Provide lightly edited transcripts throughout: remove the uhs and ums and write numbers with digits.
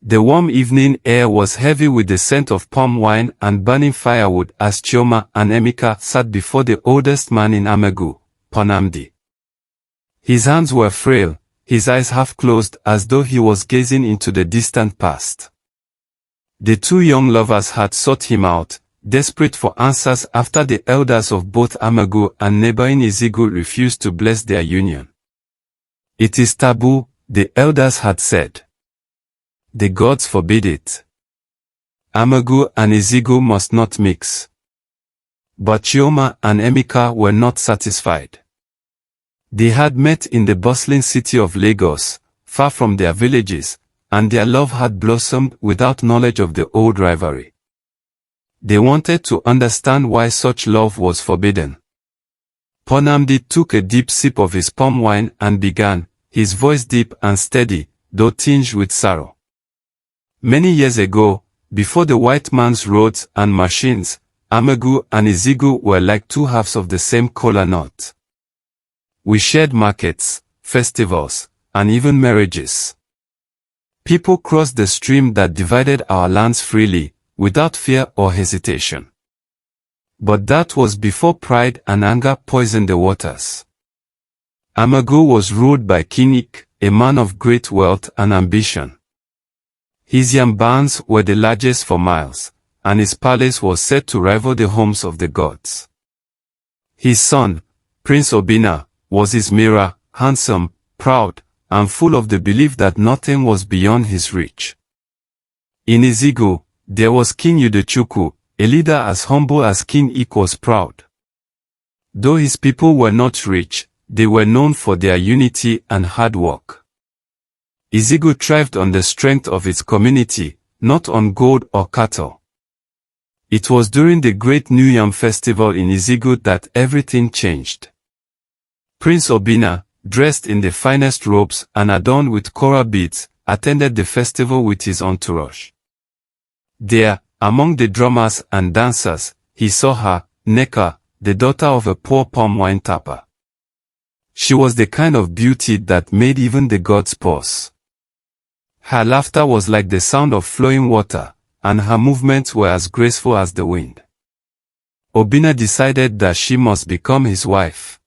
The warm evening air was heavy with the scent of palm wine and burning firewood as Chioma and Emeka sat before the oldest man in Amagu, Ponamdi. His hands were frail, his eyes half closed as though he was gazing into the distant past. The two young lovers had sought him out, desperate for answers after the elders of both Amagu and neighbouring Izigu refused to bless their union. It is taboo, the elders had said. The gods forbid it. Amagu and Izigu must not mix. But Chioma and Emeka were not satisfied. They had met in the bustling city of Lagos, far from their villages, and their love had blossomed without knowledge of the old rivalry. They wanted to understand why such love was forbidden. Ponamdi took a deep sip of his palm wine and began, his voice deep and steady, though tinged with sorrow. Many years ago, before the white man's roads and machines, Amagu and Izigu were like two halves of the same kola nut. We shared markets, festivals, and even marriages. People crossed the stream that divided our lands freely, without fear or hesitation. But that was before pride and anger poisoned the waters. Amagu was ruled by King Ik, a man of great wealth and ambition. His yam barns were the largest for miles, and his palace was said to rival the homes of the gods. His son, Prince Obinna, was his mirror, handsome, proud, and full of the belief that nothing was beyond his reach. In Izigu, there was King Udechukwu, a leader as humble as King Ik was proud. Though his people were not rich, they were known for their unity and hard work. Izigu thrived on the strength of its community, not on gold or cattle. It was during the Great New Yam Festival in Izigu that everything changed. Prince Obinna, dressed in the finest robes and adorned with coral beads, attended the festival with his entourage. There, among the drummers and dancers, he saw her, Nneka, the daughter of a poor palm wine tapper. She was the kind of beauty that made even the gods pause. Her laughter was like the sound of flowing water, and her movements were as graceful as the wind. Obinna decided that she must become his wife.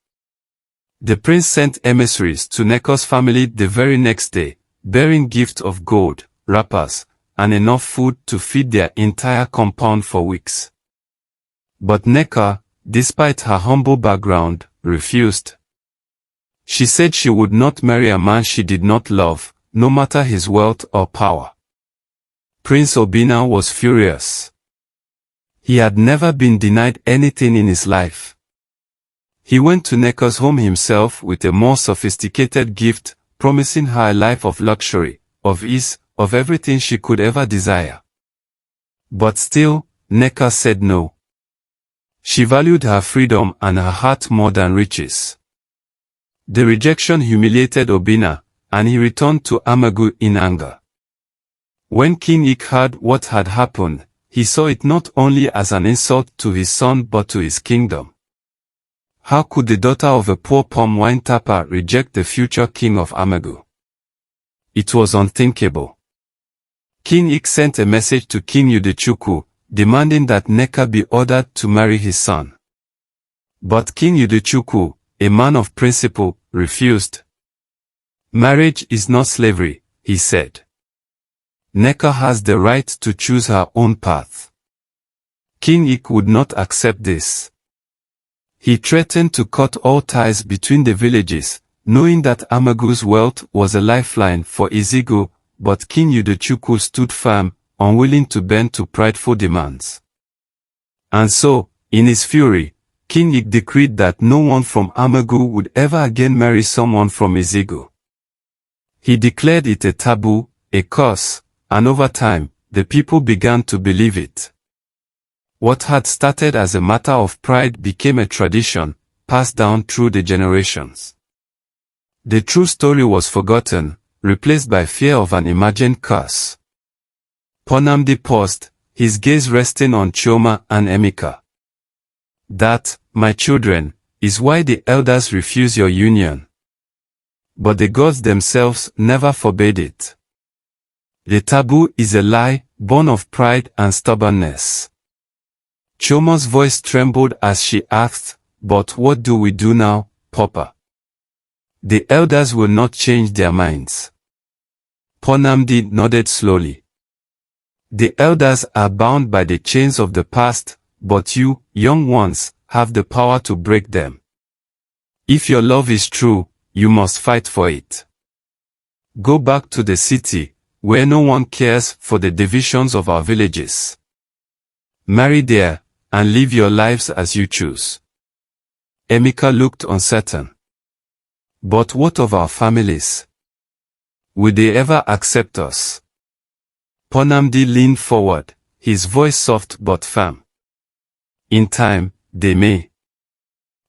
The prince sent emissaries to Nneka's family the very next day, bearing gifts of gold, wrappers, and enough food to feed their entire compound for weeks. But Nneka, despite her humble background, refused. She said she would not marry a man she did not love, no matter his wealth or power. Prince Obinna was furious. He had never been denied anything in his life. He went to Nneka's home himself with a more sophisticated gift, promising her a life of luxury, of ease, of everything she could ever desire. But still, Nneka said no. She valued her freedom and her heart more than riches. The rejection humiliated Obinna, and he returned to Amagu in anger. When King Ik heard what had happened, he saw it not only as an insult to his son but to his kingdom. How could the daughter of a poor palm wine tapper reject the future king of Amagu? It was unthinkable. King Ik sent a message to King Udechukwu, demanding that Nneka be ordered to marry his son. But King Udechukwu, a man of principle, refused. Marriage is not slavery, he said. Nneka has the right to choose her own path. King Ik would not accept this. He threatened to cut all ties between the villages, knowing that Amagu's wealth was a lifeline for Izigu, but King Udechukwu stood firm, unwilling to bend to prideful demands. And so, in his fury, King Ik decreed that no one from Amagu would ever again marry someone from Izigu. He declared it a taboo, a curse, and over time, the people began to believe it. What had started as a matter of pride became a tradition, passed down through the generations. The true story was forgotten, replaced by fear of an imagined curse. Ponamdi paused, his gaze resting on Chioma and Emeka. That, my children, is why the elders refuse your union. But the gods themselves never forbade it. The taboo is a lie, born of pride and stubbornness. Chioma's voice trembled as she asked, "But what do we do now, Papa?" "The elders will not change their minds." Ponamdi nodded slowly. "The elders are bound by the chains of the past, but you, young ones, have the power to break them. If your love is true, you must fight for it. Go back to the city, where no one cares for the divisions of our villages. Marry there, and live your lives as you choose." Emeka looked uncertain. "But what of our families? Will they ever accept us?" Ponamdi leaned forward, his voice soft but firm. "In time, they may.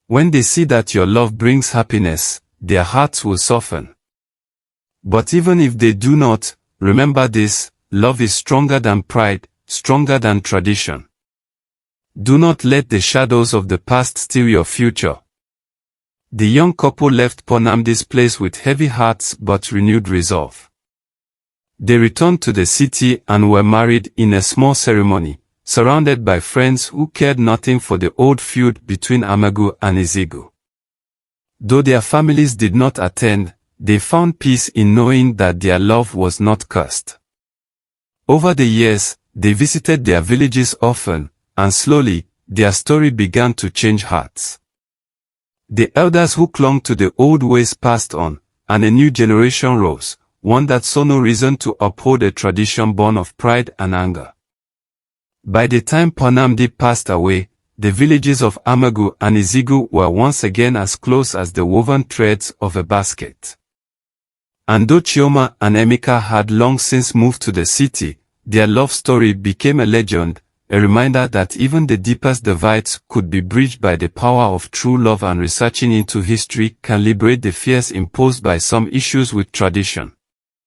When they see that your love brings happiness, their hearts will soften. But even if they do not, remember this: love is stronger than pride, stronger than tradition. Do not let the shadows of the past steal your future." The young couple left Ponamdi's place with heavy hearts but renewed resolve. They returned to the city and were married in a small ceremony, surrounded by friends who cared nothing for the old feud between Amagu and Izigu. Though their families did not attend, they found peace in knowing that their love was not cursed. Over the years, they visited their villages often, and slowly, their story began to change hearts. The elders who clung to the old ways passed on, and a new generation rose, one that saw no reason to uphold a tradition born of pride and anger. By the time Ponamdi passed away, the villages of Amagu and Izigu were once again as close as the woven threads of a basket. And though Chioma and Emeka had long since moved to the city, their love story became a legend, a reminder that even the deepest divides could be bridged by the power of true love, and researching into history can liberate the fears imposed by some issues with tradition.